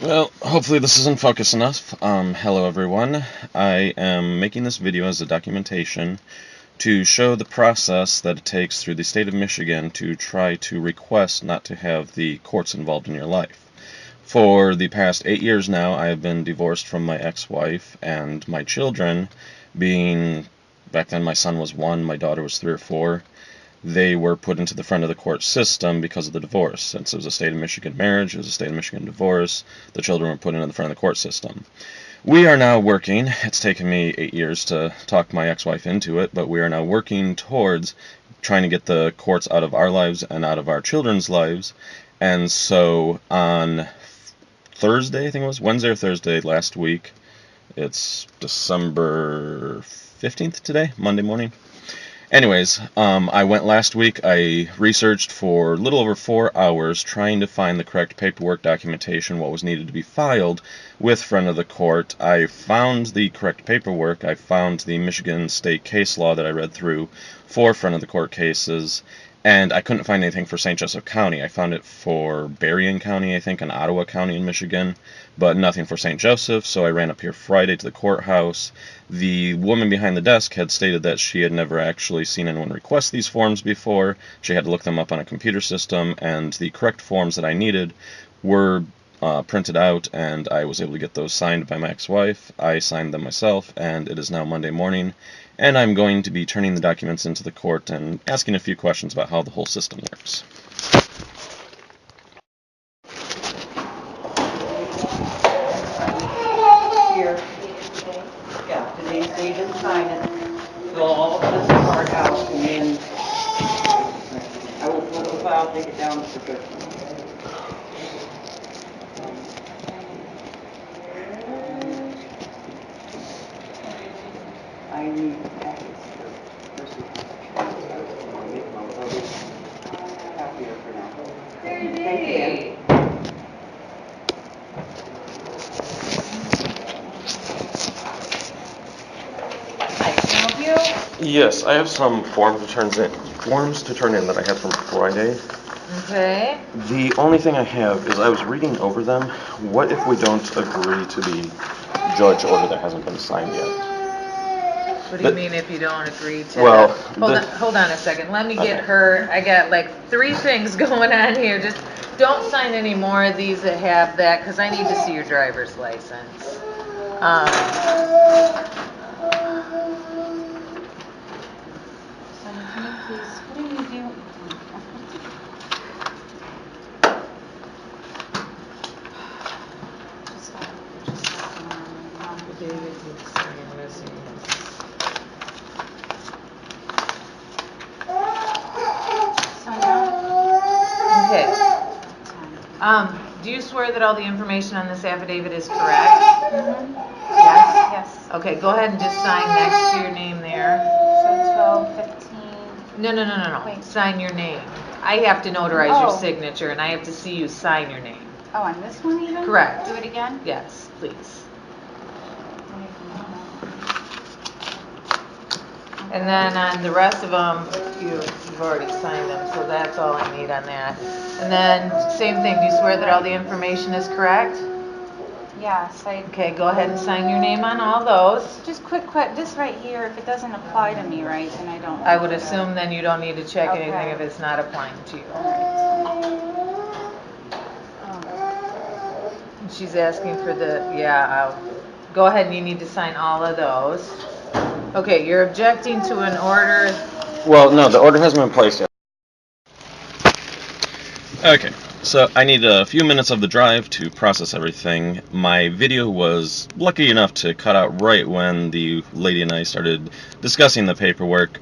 Well, hopefully this is in focus enough. Hello everyone. I am making this video as a documentation to show the process that it takes through the state of Michigan to try to request not to have the courts involved in your life. For the past 8 years now, I have been divorced from my ex-wife, and my children, being, back then my son was 1, my daughter was 3 or 4, they were put into the front of the court system because of the divorce. Since it was a state of Michigan marriage, it was a state of Michigan divorce, the children were put into the front of the court system. We are now working, it's taken me 8 years to talk my ex-wife into it, but we are now working towards trying to get the courts out of our lives and out of our children's lives. And so on Thursday, I think it was, Wednesday or Thursday last week, it's December 15th today, Monday morning. Anyways, I went last week. I researched for a little over 4 hours trying to find the correct paperwork documentation, what was needed to be filed with front of the court. I found the correct paperwork. I found the Michigan state case law that I read through for front of the court cases, and I couldn't find anything for St. Joseph County. I found it for Berrien County, I think, and Ottawa County in Michigan, but nothing for St. Joseph, so I ran up here Friday to the courthouse. The woman behind the desk had stated that she had never actually seen anyone request these forms before. She had to look them up on a computer system, and the correct forms that I needed were printed out, and I was able to get those signed by my ex-wife. I signed them myself, and it is now Monday morning, and I'm going to be turning the documents into the court and asking a few questions about how the whole system works. Here. Yeah, today's date and sign it. Fill all of this part out, and then I will pull the file, take it down to the good. I need packets for happier for now. Thank you. Hi, can I help you? Yes, I have some forms to turn in that I had from Friday. Okay. The only thing I have is I was reading over them. What if we don't agree to the judge order that hasn't been signed yet? What do you mean if you don't agree to Well, hold on a second. Let me get Okay. her. I got like 3 things going on here. Just don't sign any more of these that have that because I need to see your driver's license. Okay. Do you swear that all the information on this affidavit is correct? Mm-hmm. Yes? Yes. Okay, go ahead and just sign next to your name there. So 12:15. No. Wait. Sign your name. I have to notarize your Oh. signature, and I have to see you sign your name. Oh, on this one even? Correct. Do it again? Yes, please. And then on the rest of them, you've already signed them, so that's all I need on that. And then, same thing, do you swear that all the information is correct? Yes, Okay, go ahead and sign your name on all those. Just quick, this right here, if it doesn't apply to me, right, then I don't. I would assume then you don't need to check Okay. anything if it's not applying to you. And she's asking for go ahead and you need to sign all of those. Okay, you're objecting to an order. Well, no, the order hasn't been placed yet. Okay, so I need a few minutes of the drive to process everything. My video was lucky enough to cut out right when the lady and I started discussing the paperwork.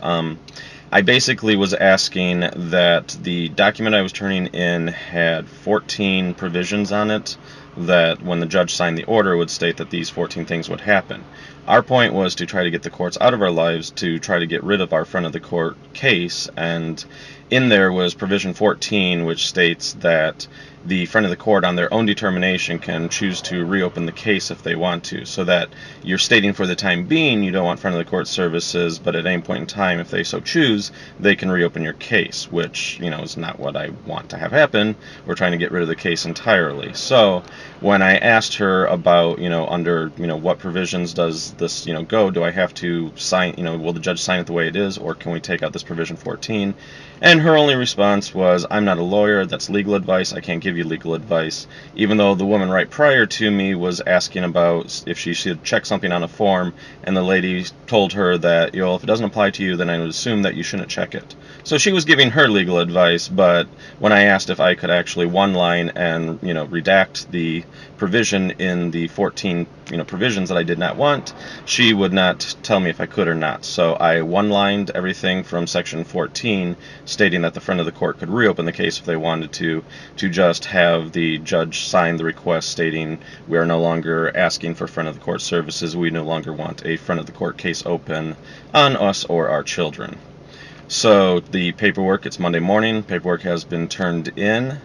I basically was asking that the document I was turning in had 14 provisions on it that when the judge signed the order would state that these 14 things would happen. Our point was to try to get the courts out of our lives, to try to get rid of our front of the court case, and in there was provision 14, which states that the front of the court on their own determination can choose to reopen the case if they want to, so that you're stating for the time being you don't want front of the court services, but at any point in time, if they so choose, they can reopen your case, which, is not what I want to have happen. We're trying to get rid of the case entirely. So when I asked her about, under, what provisions does this, go, do I have to sign, will the judge sign it the way it is, or can we take out this provision 14? And her only response was, I'm not a lawyer, that's legal advice, I can't give you legal advice, even though the woman right prior to me was asking about if she should check something on a form, and the lady told her that, if it doesn't apply to you, then I would assume that you shouldn't check it. So she was giving her legal advice, but when I asked if I could actually one line and, redact the provision in the 14, provisions that I did not want, she would not tell me if I could or not. So I one-lined everything from section 14, stating that the friend of the court could reopen the case if they wanted to just have the judge sign the request stating we are no longer asking for friend of the court services, we no longer want a friend of the court case open on us or our children. So the paperwork, it's Monday morning, paperwork has been turned in,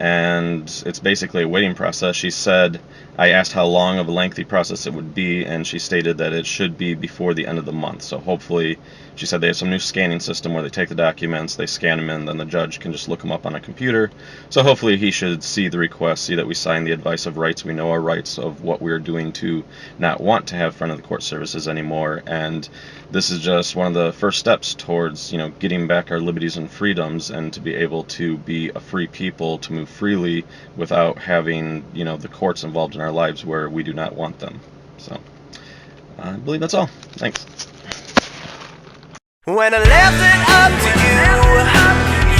and it's basically a waiting process. She said, I asked how long of a lengthy process it would be, and she stated that it should be before the end of the month. So hopefully, she said they have some new scanning system where they take the documents, they scan them in, then the judge can just look them up on a computer. So hopefully he should see the request, see that we sign the advice of rights, we know our rights of what we're doing to not want to have friend of the court services anymore, and this is just one of the first steps towards, getting back our liberties and freedoms and to be able to be a free people, to move freely without having, the courts involved in our lives where we do not want them. So, I believe that's all. Thanks. When I left it up to you,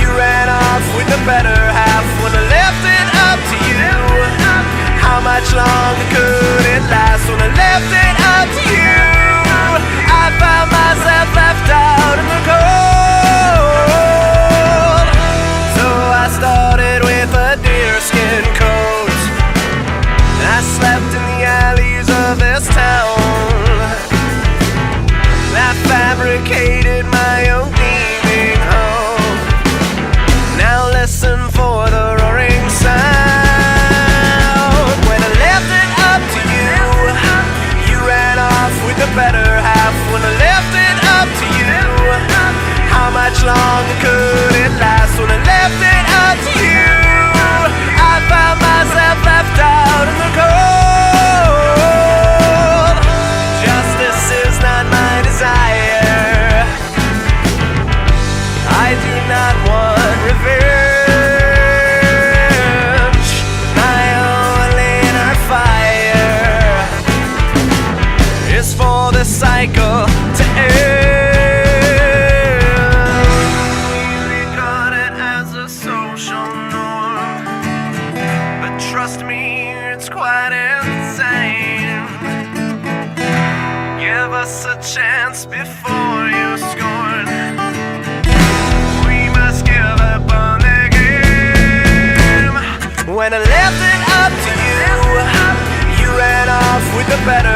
you ran off with the better half. When I left it up to you, how much longer could it last? When I left it up to you, I found myself left out in the cold. So I started with a deerskin coat. I slept in the alleys of this town. I fabricated my own leaving home. Now listen for the roaring sound. When I left it up to you, you ran off with the better half. When I left it up to you, how much longer could it last? When I left it up to you, I found myself left out in the cold. Justice is not my desire. I do not want revenge. My only inner fire is for the cycle to end. We regard it as a social norm, but trust me, it's quite insane. Give us a chance before you scorn. We must give up on the game. When I left it up to you, you ran off with the better